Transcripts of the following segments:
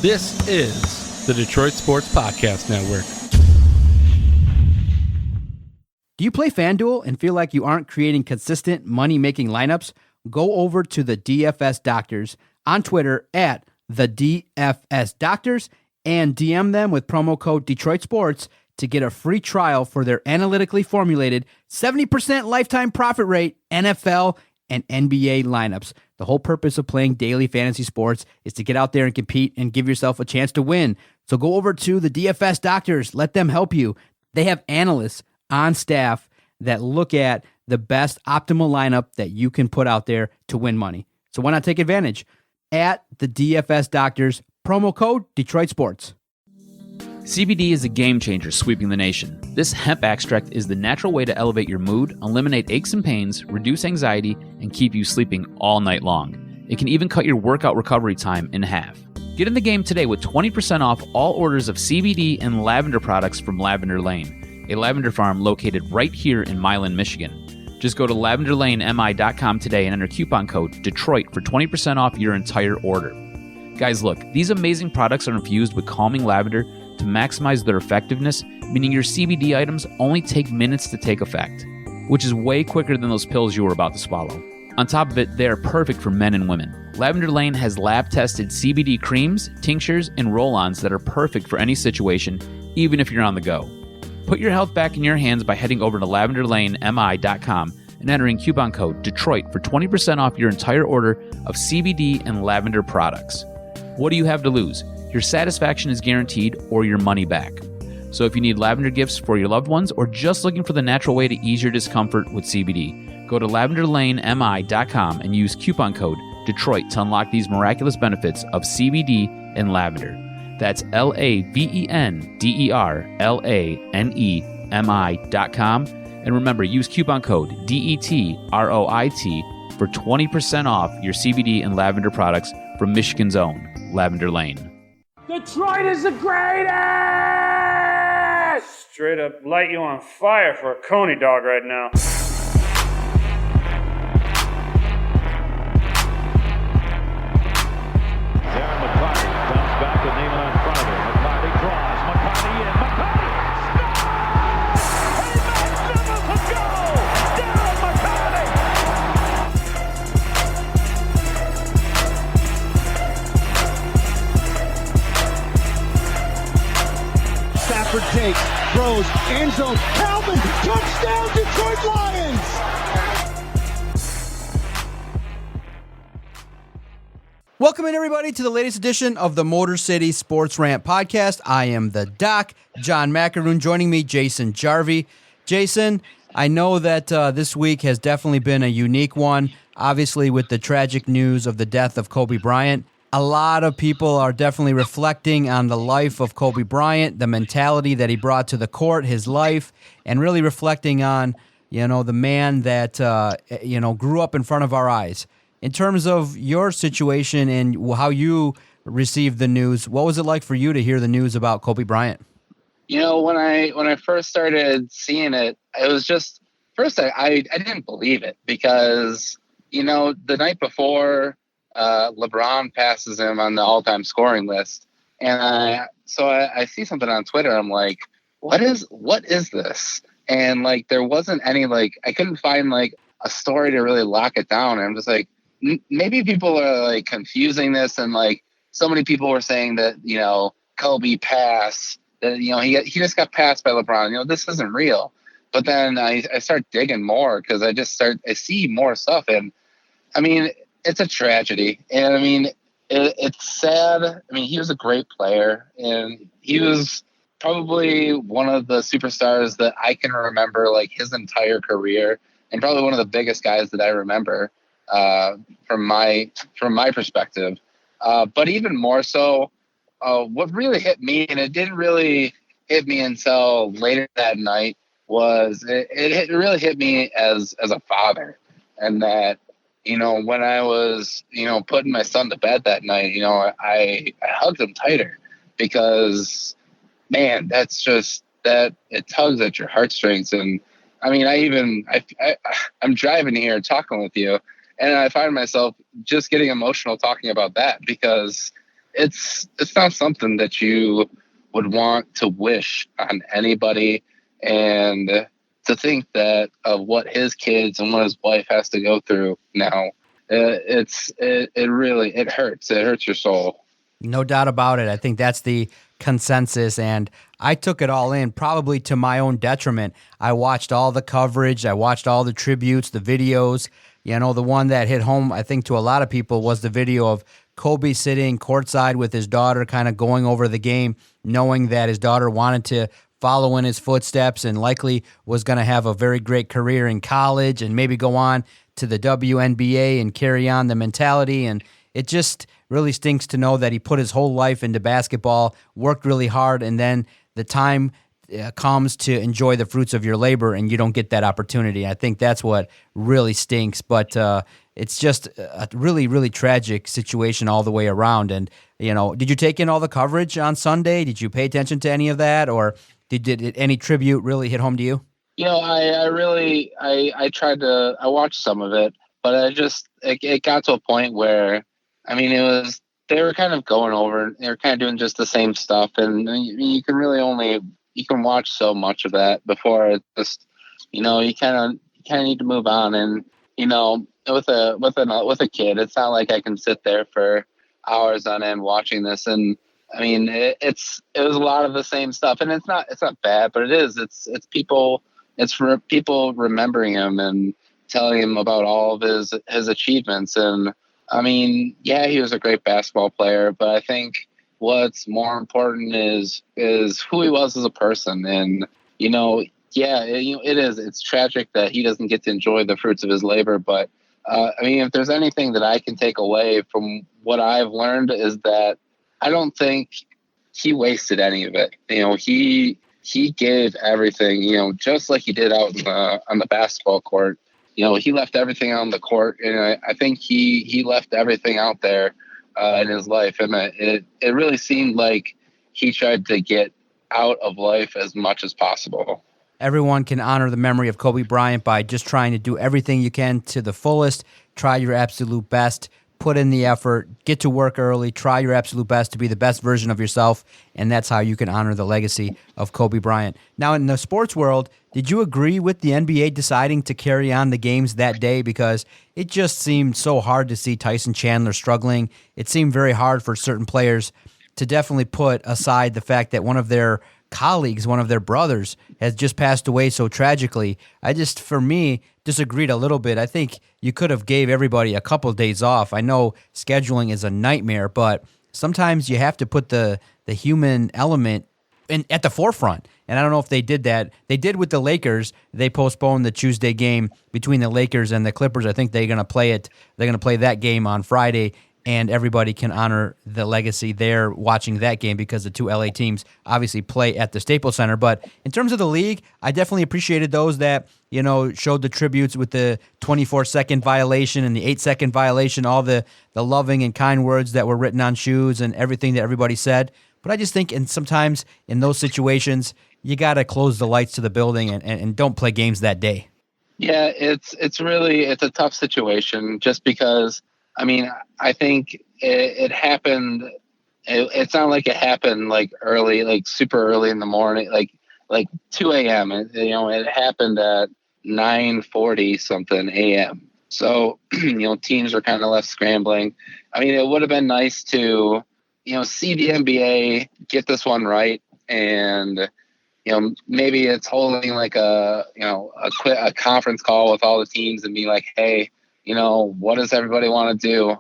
This is the Detroit Sports Podcast Network. Do you play FanDuel and feel like you aren't creating consistent money-making lineups? Go over to the DFS Doctors on Twitter at the DFS Doctors and DM them with promo code Detroit Sports to get a free trial for their analytically formulated 70% lifetime profit rate NFL and NBA lineups. The whole purpose of playing daily fantasy sports is to get out there and compete and give yourself a chance to win. So go over to the DFS Doctors. Let them help you. They have analysts on staff that look at the best optimal lineup that you can put out there to win money. So why not take advantage? At the DFS Doctors, promo code Detroit Sports. CBD is a game changer sweeping the nation. This hemp extract is the natural way to elevate your mood, eliminate aches and pains, reduce anxiety, and keep you sleeping all night long. It can even cut your workout recovery time in half. Get in the game today with 20% off all orders of CBD and lavender products from Lavender Lane, a lavender farm located right here in Milan, Michigan. Just go to lavenderlanemi.com today and enter coupon code Detroit for 20% off your entire order. Guys, look, these amazing products are infused with calming lavender to maximize their effectiveness, meaning your CBD items only take minutes to take effect, which is way quicker than those pills you were about to swallow. On top of it, they are perfect for men and women. Lavender Lane has lab-tested CBD creams, tinctures, and roll-ons that are perfect for any situation, even if you're on the go. Put your health back in your hands by heading over to lavenderlanemi.com and entering coupon code Detroit for 20% off your entire order of CBD and lavender products. What do you have to lose? Your satisfaction is guaranteed or your money back. So if you need lavender gifts for your loved ones or just looking for the natural way to ease your discomfort with CBD, go to lavenderlanemi.com and use coupon code Detroit to unlock these miraculous benefits of CBD and lavender. That's lavenderlanemi.com. And remember, use coupon code DETROIT for 20% off your CBD and lavender products from Michigan's own Lavender Lane. Detroit is the greatest! Straight up light you on fire for a Coney dog right now. Darren McCarty comes back with Neiman in front of him. McCarty draws. McCarty in. McCarty scores! A magnificent goal! Darren McCarty! Stafford takes, throws, end zone, Calvin, touchdown, Detroit Lions! Welcome in, everybody, to the latest edition of the Motor City Sports Rant podcast. I am the Doc, John Macaroon. Joining me, Jason Jarvie. Jason, I know that this week has definitely been a unique one, obviously with the tragic news of the death of Kobe Bryant. A lot of people are definitely reflecting on the life of Kobe Bryant, the mentality that he brought to the court, his life, and really reflecting on, the man that, grew up in front of our eyes. In terms of your situation and how you received the news, what was it like for you to hear the news about Kobe Bryant? When I first started seeing it, it was just, first I didn't believe it because, the night before, LeBron passes him on the all-time scoring list. And I see something on Twitter. I'm like, what is this? And there wasn't any, I couldn't find a story to really lock it down. And I'm just like, maybe people are confusing this. And so many people were saying that, Kobe passed, that, he just got passed by LeBron. This isn't real. But then I start digging more because I see more stuff. And I mean, it's a tragedy. And it's sad. He was a great player and he was probably one of the superstars that I can remember his entire career and probably one of the biggest guys that I remember from my perspective. But even more so, what really hit me, and it didn't really hit me until later that night, was it really hit me as a father. And that, when I was, putting my son to bed that night, I hugged him tighter because, man, that's just that it tugs at your heartstrings. And I'm driving here talking with you and I find myself just getting emotional talking about that because, it's not something that you would want to wish on anybody. And to think that of what his kids and what his wife has to go through now, it really hurts. It hurts your soul. No doubt about it. I think that's the consensus, and I took it all in, probably to my own detriment. I watched all the coverage. I watched all the tributes, the videos. You know, the one that hit home, I think, to a lot of people was the video of Kobe sitting courtside with his daughter, kind of going over the game, knowing that his daughter wanted to follow in his footsteps and likely was going to have a very great career in college and maybe go on to the WNBA and carry on the mentality. And it just really stinks to know that he put his whole life into basketball, worked really hard, and then the time comes to enjoy the fruits of your labor and you don't get that opportunity. I think that's what really stinks, but it's just a really, really tragic situation all the way around. And, you know, did you take in all the coverage on Sunday? Did you pay attention to any of that, or did any tribute really hit home to you? You know, I tried to, I watched some of it, but it got to a point where, I mean, they were kind of going over, they were kind of doing just the same stuff. And you can watch so much of that before it just, you know, you kind of need to move on. And, you know, with a kid, it's not like I can sit there for hours on end watching this. And I mean, it was a lot of the same stuff, and it's not bad, but it's for people remembering him and telling him about all of his achievements. And I mean, yeah, he was a great basketball player, but I think what's more important is who he was as a person. And, you know, yeah, it's tragic that he doesn't get to enjoy the fruits of his labor. But I mean, if there's anything that I can take away from what I've learned is that I don't think he wasted any of it. You know, he gave everything, you know, just like he did out on the basketball court. You know, he left everything on the court, and I think he left everything out there in his life. And it really seemed like he tried to get out of life as much as possible. Everyone can honor the memory of Kobe Bryant by just trying to do everything you can to the fullest, try your absolute best, put in the effort, get to work early, try your absolute best to be the best version of yourself, and that's how you can honor the legacy of Kobe Bryant. Now, in the sports world, did you agree with the NBA deciding to carry on the games that day? Because it just seemed so hard to see Tyson Chandler struggling. It seemed very hard for certain players to definitely put aside the fact that one of their colleagues, one of their brothers, has just passed away so tragically. For me, disagreed a little bit. I think you could have gave everybody a couple of days off. I know scheduling is a nightmare, but sometimes you have to put the human element at the forefront. And I don't know if they did that. They did with the Lakers. They postponed the Tuesday game between the Lakers and the Clippers. I think they're going to play it. They're going to play that game on Friday, and everybody can honor the legacy there watching that game because the two LA teams obviously play at the Staples Center. But in terms of the league, I definitely appreciated those that, you know, showed the tributes with the 24-second violation and the 8-second violation, all the loving and kind words that were written on shoes and everything that everybody said. But I just think sometimes in those situations, you got to close the lights to the building and don't play games that day. Yeah, it's a tough situation just because, I mean, I think it happened. It's not like it happened like early, like super early in the morning, like 2 a.m. It happened at 9:40 something a.m. So, you know, teams are kind of left scrambling. I mean, it would have been nice to, you know, see the NBA get this one right. And, you know, maybe it's holding like a conference call with all the teams and be like, hey, you know, what does everybody want to do?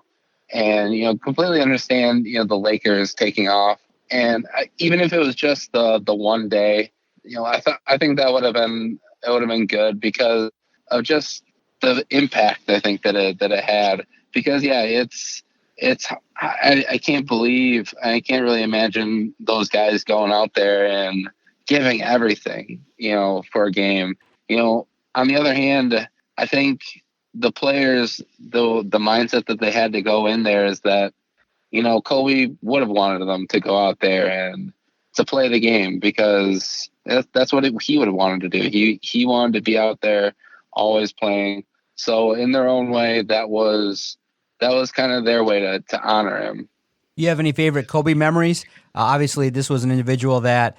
And, you know, completely understand, you know, the Lakers taking off. And even if it was just the one day, you know, I think that would have been good because of just the impact I think that it had. Because yeah, I can't really imagine those guys going out there and giving everything, you know, for a game. You know, on the other hand, I think the players, the mindset that they had to go in there is that, you know, Kobe would have wanted them to go out there and to play the game because that's what he would have wanted to do. He wanted to be out there always playing. So in their own way, that was kind of their way to honor him. You have any favorite Kobe memories? Obviously, this was an individual that,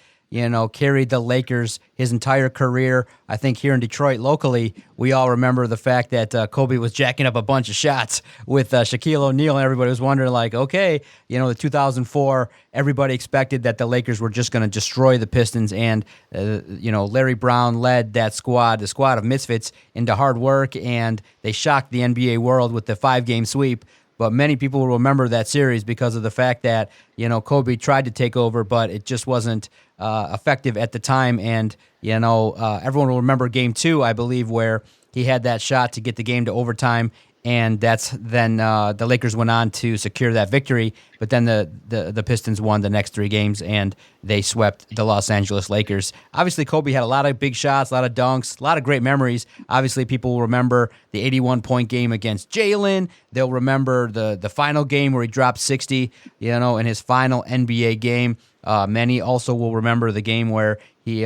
carried the Lakers his entire career. I think here in Detroit locally, we all remember the fact that Kobe was jacking up a bunch of shots with Shaquille O'Neal, and everybody was wondering, like, okay, the 2004, everybody expected that the Lakers were just going to destroy the Pistons, and, Larry Brown led that squad, the squad of misfits, into hard work, and they shocked the NBA world with the 5-game sweep. But many people will remember that series because of the fact that, Kobe tried to take over, but it just wasn't effective at the time. And, everyone will remember Game 2, I believe, where he had that shot to get the game to overtime. And that's then the Lakers went on to secure that victory. But then the Pistons won the next 3 games, and they swept the Los Angeles Lakers. Obviously, Kobe had a lot of big shots, a lot of dunks, a lot of great memories. Obviously, people will remember the 81-point game against Jalen. They'll remember the final game where he dropped 60, in his final NBA game. Many also will remember the game where he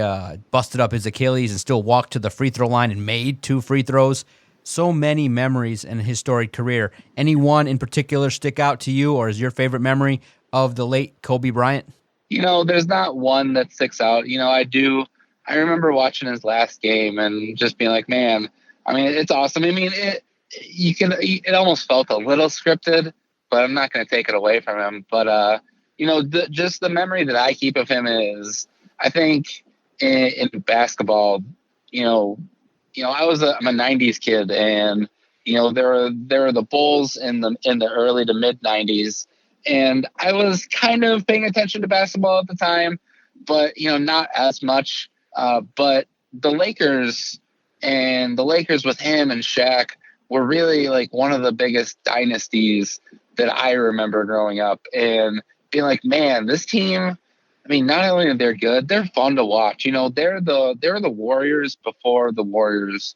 busted up his Achilles and still walked to the free throw line and made 2 free throws. So many memories in his storied career. Any one in particular stick out to you, or is your favorite memory of the late Kobe Bryant? There's not one that sticks out. I remember watching his last game and just being like, man, I mean, it's awesome. I mean, it almost felt a little scripted, but I'm not going to take it away from him. But, just the memory that I keep of him is, I think in basketball, I'm a '90s kid, and there were the Bulls in the early to mid '90s, and I was kind of paying attention to basketball at the time, but not as much. But the Lakers with him and Shaq were really like one of the biggest dynasties that I remember growing up, and being like, man, this team. I mean, not only are they good, they're fun to watch. They're the Warriors before the Warriors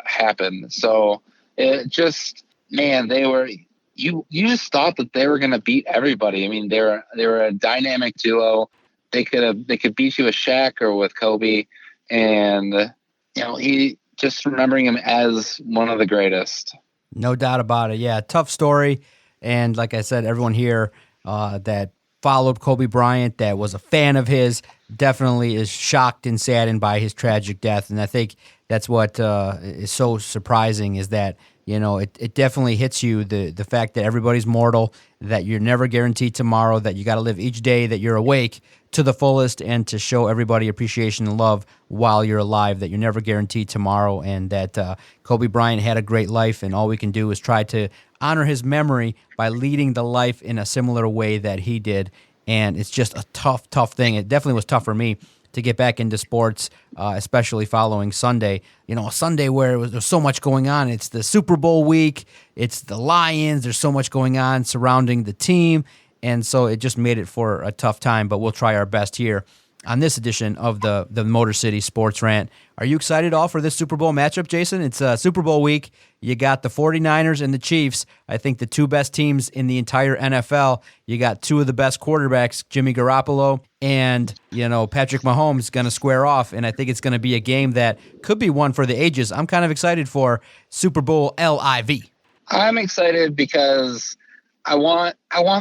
happened. So it just, man, they were. You just thought that they were going to beat everybody. I mean, they were a dynamic duo. They could beat you with Shaq or with Kobe, and he just remembering him as one of the greatest. No doubt about it. Yeah, tough story, and like I said, everyone here that followed Kobe Bryant, that was a fan of his, definitely is shocked and saddened by his tragic death. And I think that's what is so surprising, is that, it definitely hits you, the fact that everybody's mortal, that you're never guaranteed tomorrow, that you got to live each day that you're awake to the fullest, and to show everybody appreciation and love while you're alive, that you're never guaranteed tomorrow, and that Kobe Bryant had a great life, and all we can do is try to honor his memory by leading the life in a similar way that he did. And it's just a tough thing. It definitely was tough for me to get back into sports, especially following Sunday. A Sunday where there's so much going on. It's the Super Bowl week. It's the Lions. There's so much going on surrounding the team. And so it just made it for a tough time, but we'll try our best here on this edition of the Motor City Sports Rant. Are you excited at all for this Super Bowl matchup, Jason? It's Super Bowl week. You got the 49ers and the Chiefs, I think the 2 best teams in the entire NFL. You got 2 of the best quarterbacks, Jimmy Garoppolo and, Patrick Mahomes, going to square off, and I think it's going to be a game that could be one for the ages. I'm kind of excited for Super Bowl LIV. I'm excited because I want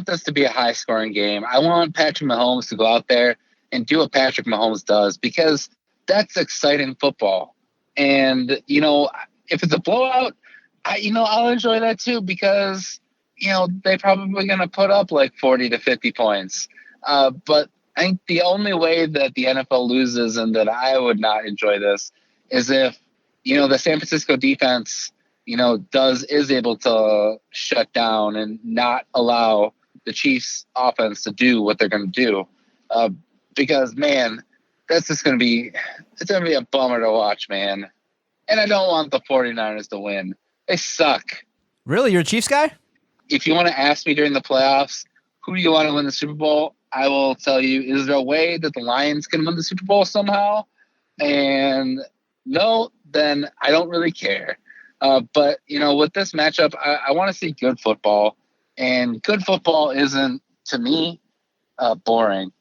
this to be a high-scoring game. I want Patrick Mahomes to go out there and do what Patrick Mahomes does, because that's exciting football. And, if it's a blowout, I'll enjoy that too, because, they're probably going to put up like 40 to 50 points. But I think the only way that the NFL loses, and that I would not enjoy this, is if, the San Francisco defense, is able to shut down and not allow the Chiefs offense to do what they're going to do. Because, man, it's going to be a bummer to watch, man. And I don't want the 49ers to win. They suck. Really? You're a Chiefs guy? If you want to ask me during the playoffs, who do you want to win the Super Bowl? I will tell you, is there a way that the Lions can win the Super Bowl somehow? And no, then I don't really care. But, with this matchup, I want to see good football. And good football isn't, to me, boring.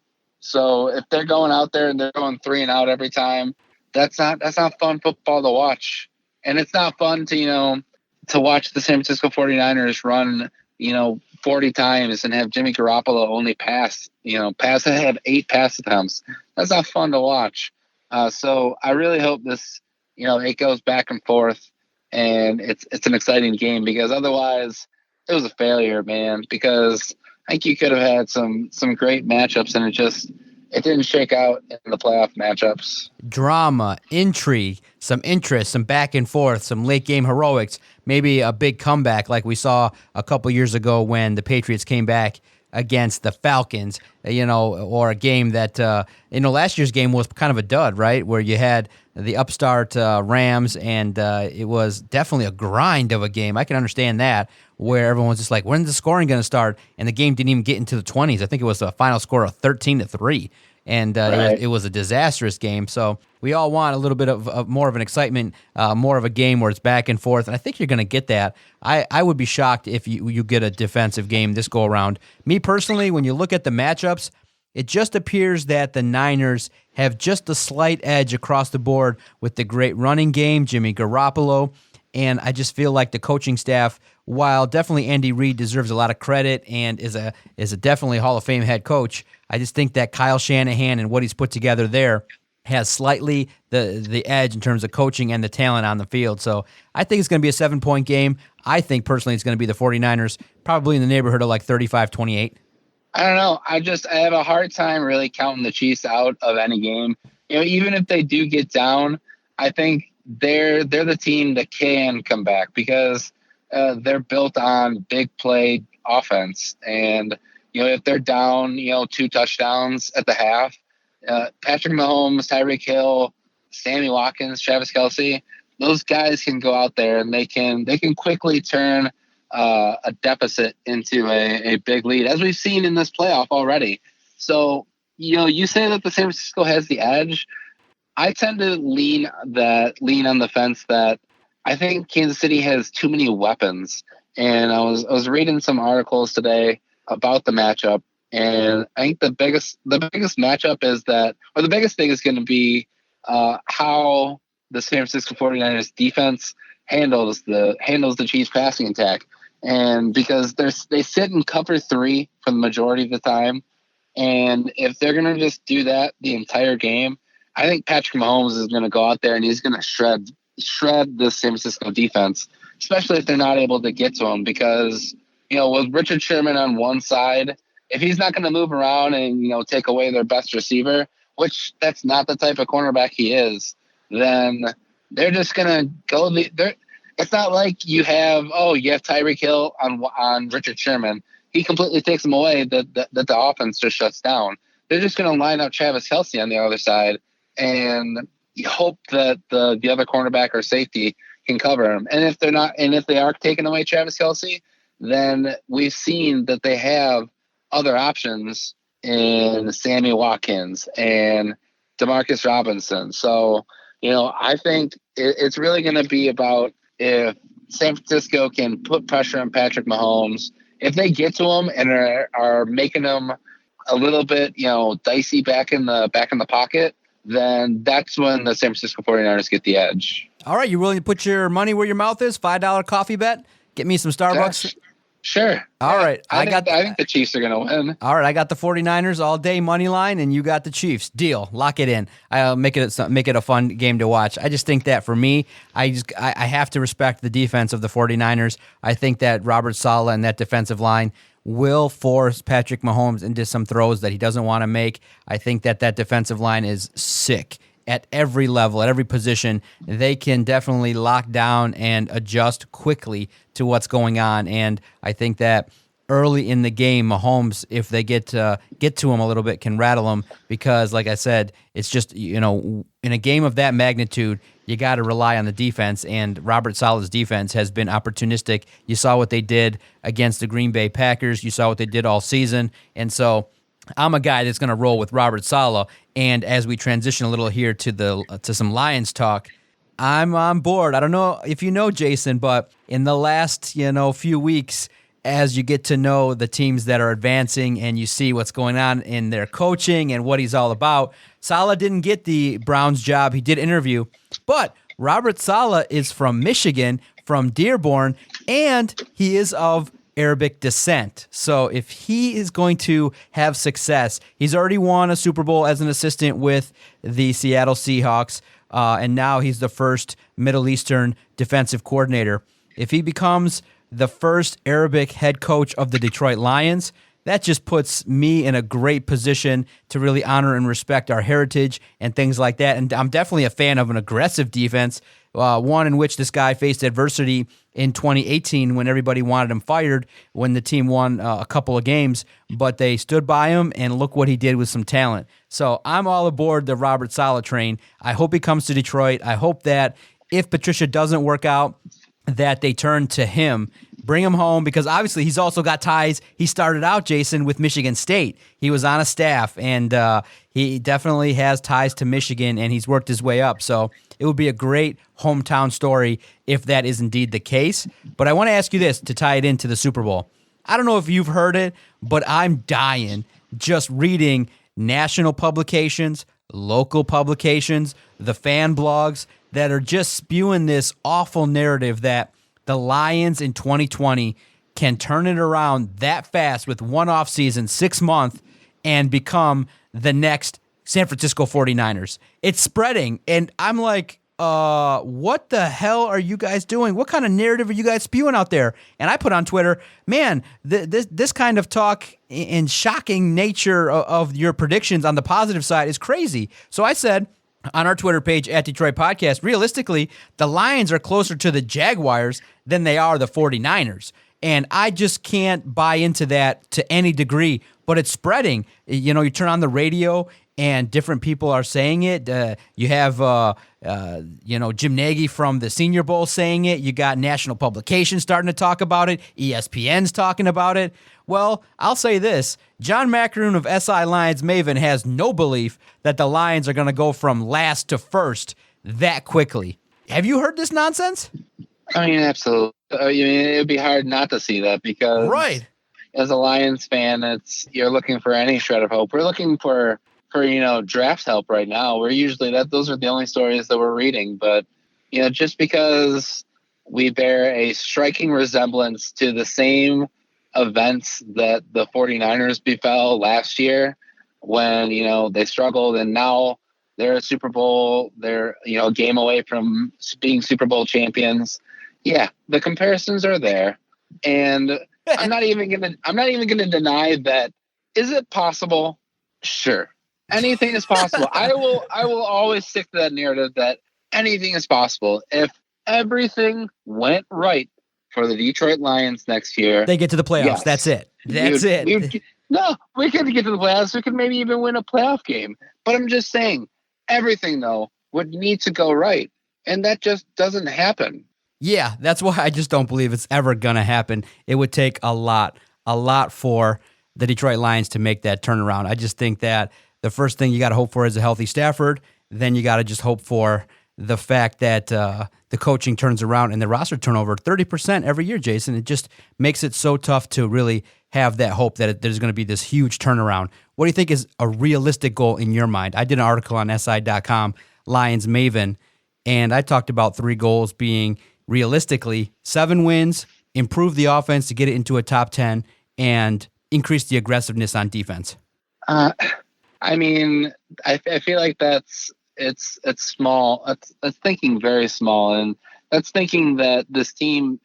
So if they're going out there and they're going 3 and out every time, that's not fun football to watch. And it's not fun to watch the San Francisco 49ers run, 40 times and have Jimmy Garoppolo only have 8 pass attempts. That's not fun to watch. So I really hope this, it goes back and forth, and it's an exciting game, because otherwise it was a failure, man. Because I think you could have had some great matchups, and it didn't shake out in the playoff matchups. Drama, intrigue, some interest, some back and forth, some late game heroics, maybe a big comeback like we saw a couple years ago when the Patriots came back against the Falcons, or a game that, last year's game was kind of a dud, right? Where you had the upstart Rams, and it was definitely a grind of a game. I can understand that, where everyone's just like, when's the scoring going to start? And the game didn't even get into the 20s. I think it was a final score of 13-3. And it was a disastrous game. So we all want a little bit of more of an excitement, more of a game where it's back and forth. And I think you're going to get that. I would be shocked if you get a defensive game this go around. Me personally, when you look at the matchups, it just appears that the Niners have just a slight edge across the board with the great running game, Jimmy Garoppolo. And I just feel like the coaching staff, while definitely Andy Reid deserves a lot of credit and is a definitely Hall of Fame head coach, I just think that Kyle Shanahan and what he's put together there has slightly the edge in terms of coaching and the talent on the field. So I think it's going to be a 7-point game. I think personally it's going to be the 49ers, probably in the neighborhood of like 35-28. I don't know. I have a hard time really counting the Chiefs out of any game. Even if they do get down, I think they're the team that can come back, because they're built on big play offense. And, if they're down, 2 touchdowns at the half, Patrick Mahomes, Tyreek Hill, Sammy Watkins, Travis Kelce, those guys can go out there and they can quickly turn a deficit into a big lead, as we've seen in this playoff already. So, you say that the San Francisco has the edge. I tend to lean on the fence that I think Kansas City has too many weapons. And I was reading some articles today about the matchup, and I think the biggest matchup is that, or the biggest thing is going to be how the San Francisco 49ers defense handles the Chiefs passing attack. And because they sit in cover 3 for the majority of the time, and if they're going to just do that the entire game, I think Patrick Mahomes is going to go out there and he's going to shred the San Francisco defense, especially if they're not able to get to him. Because, with Richard Sherman on one side, if he's not going to move around and, take away their best receiver, which that's not the type of cornerback he is, then they're just going to go it's not like you have Tyreek Hill on Richard Sherman. He completely takes him away, that the offense just shuts down. They're just going to line up Travis Kelce on the other side, and you hope that the other cornerback or safety can cover him. And if they are taking away Travis Kelce, then we've seen that they have other options in Sammy Watkins and Demarcus Robinson. So, I think it's really going to be about if San Francisco can put pressure on Patrick Mahomes, if they get to him and are making him a little bit, dicey back in the pocket, then that's when the San Francisco 49ers get the edge. All right, you willing to put your money where your mouth is? $5 coffee bet? Get me some Starbucks? Sure. All right. I think the Chiefs are going to win. All right, I got the 49ers all day money line, and you got the Chiefs. Deal. Lock it in. I'll make it a fun game to watch. I just think that for me, I have to respect the defense of the 49ers. I think that Robert Saleh and that defensive line will force Patrick Mahomes into some throws that he doesn't want to make. I think that defensive line is sick at every level, at every position. They can definitely lock down and adjust quickly to what's going on. And I think that early in the game, Mahomes, if they get to him a little bit, can rattle him, because, like I said, it's just, in a game of that magnitude, you got to rely on the defense, and Robert Saleh's defense has been opportunistic. You saw what they did against the Green Bay Packers. You saw what they did all season. And so I'm a guy that's going to roll with Robert Saleh. And as we transition a little here to some Lions talk, I'm on board. I don't know if you know, Jason, but in the last few weeks, as you get to know the teams that are advancing and you see what's going on in their coaching and what he's all about, Saleh didn't get the Browns job. He did interview, but Robert Saleh is from Michigan, from Dearborn, and he is of Arabic descent. So if he is going to have success, he's already won a Super Bowl as an assistant with the Seattle Seahawks, and now he's the first Middle Eastern defensive coordinator. If he becomes the first Arabic head coach of the Detroit Lions, that just puts me in a great position to really honor and respect our heritage and things like that. And I'm definitely a fan of an aggressive defense, one in which this guy faced adversity in 2018 when everybody wanted him fired, when the team won a couple of games, but they stood by him, and look what he did with some talent. So I'm all aboard the Robert Saleh train. I hope he comes to Detroit. I hope that if Patricia doesn't work out, that they turn to him, bring him home, because obviously he's also got ties. He started out, Jason, with Michigan State. He was on a staff, and he definitely has ties to Michigan, and he's worked his way up. So it would be a great hometown story if that is indeed the case. But I want to ask you this to tie it into the Super Bowl. I don't know if you've heard it, but I'm dying just reading national publications, local publications, the fan blogs that are just spewing this awful narrative that the Lions in 2020 can turn it around that fast with one off season, 6 months, and become the next San Francisco 49ers. It's spreading, and I'm like, what the hell are you guys doing? What kind of narrative are you guys spewing out there? And I put on Twitter, man, this kind of talk and shocking nature of your predictions on the positive side is crazy. So I said on our Twitter page at Detroit Podcast, realistically, the Lions are closer to the Jaguars than they are the 49ers. And I just can't buy into that to any degree, but it's spreading. You know, you turn on the radio and different people are saying it. You have, Jim Nagy from the Senior Bowl saying it. You got national publications starting to talk about it. ESPN's talking about it. Well, I'll say this. John Macaroon of SI Lions Maven has no belief that the Lions are going to go from last to first that quickly. Have you heard this nonsense? I mean, absolutely. It would be hard not to see that because, right, as a Lions fan, you're looking for any shred of hope. We're looking for draft help right now. We're usually those are the only stories that we're reading. But just because we bear a striking resemblance to the same events that the 49ers befell last year when they struggled, and now they're a Super Bowl, they're a game away from being Super Bowl champions. Yeah, the comparisons are there, and I'm not even gonna deny that. Is it possible? Sure, anything is possible. I will always stick to that narrative that anything is possible if everything went right for the Detroit Lions next year. They get to the playoffs. Yes. That's it. We could get to the playoffs. We could maybe even win a playoff game. But I'm just saying, everything though would need to go right, and that just doesn't happen. Yeah, that's why I just don't believe it's ever going to happen. It would take a lot for the Detroit Lions to make that turnaround. I just think that the first thing you got to hope for is a healthy Stafford. Then you got to just hope for the fact that the coaching turns around and the roster turnover 30% every year, Jason. It just makes it so tough to really have that hope that there's going to be this huge turnaround. What do you think is a realistic goal in your mind? I did an article on SI.com, Lions Maven, and I talked about 3 goals being realistically 7 wins, improve the offense to get it into a top 10, and increase the aggressiveness on defense. I mean, I feel like it's small. That's thinking very small, and that's thinking that this team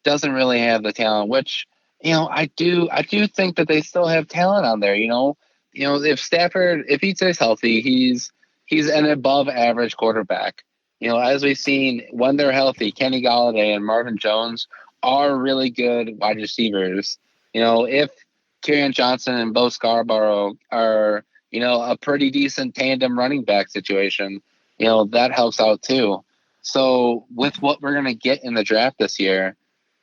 doesn't really have the talent. Which I do think that they still have talent on there. If Stafford, if he stays healthy, he's an above average quarterback. As we've seen when they're healthy, Kenny Golladay and Marvin Jones are really good wide receivers. If Kerryon Johnson and Bo Scarborough are a pretty decent tandem running back situation, that helps out too. So with what we're going to get in the draft this year,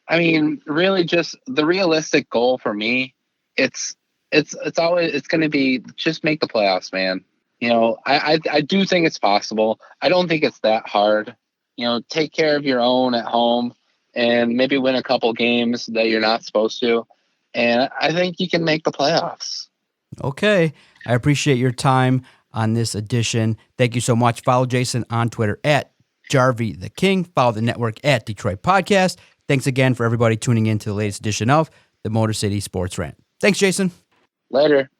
I mean, really just the realistic goal for me, it's going to be just make the playoffs, man. I do think it's possible. I don't think it's that hard. Take care of your own at home and maybe win a couple games that you're not supposed to. And I think you can make the playoffs. Okay. I appreciate your time on this edition. Thank you so much. Follow Jason on Twitter at Jarvie the King. Follow the network at Detroit Podcast. Thanks again for everybody tuning in to the latest edition of the Motor City Sports Rant. Thanks, Jason. Later.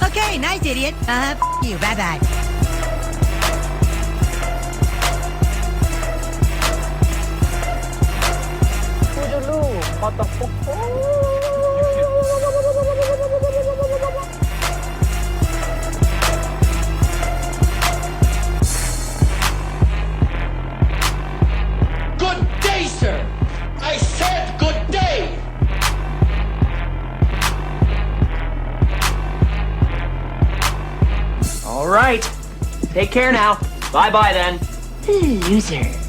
Okay, nice, idiot. You. Bye-bye. Good day, sir. I said good day. All right. Take care now. Bye-bye then. Loser.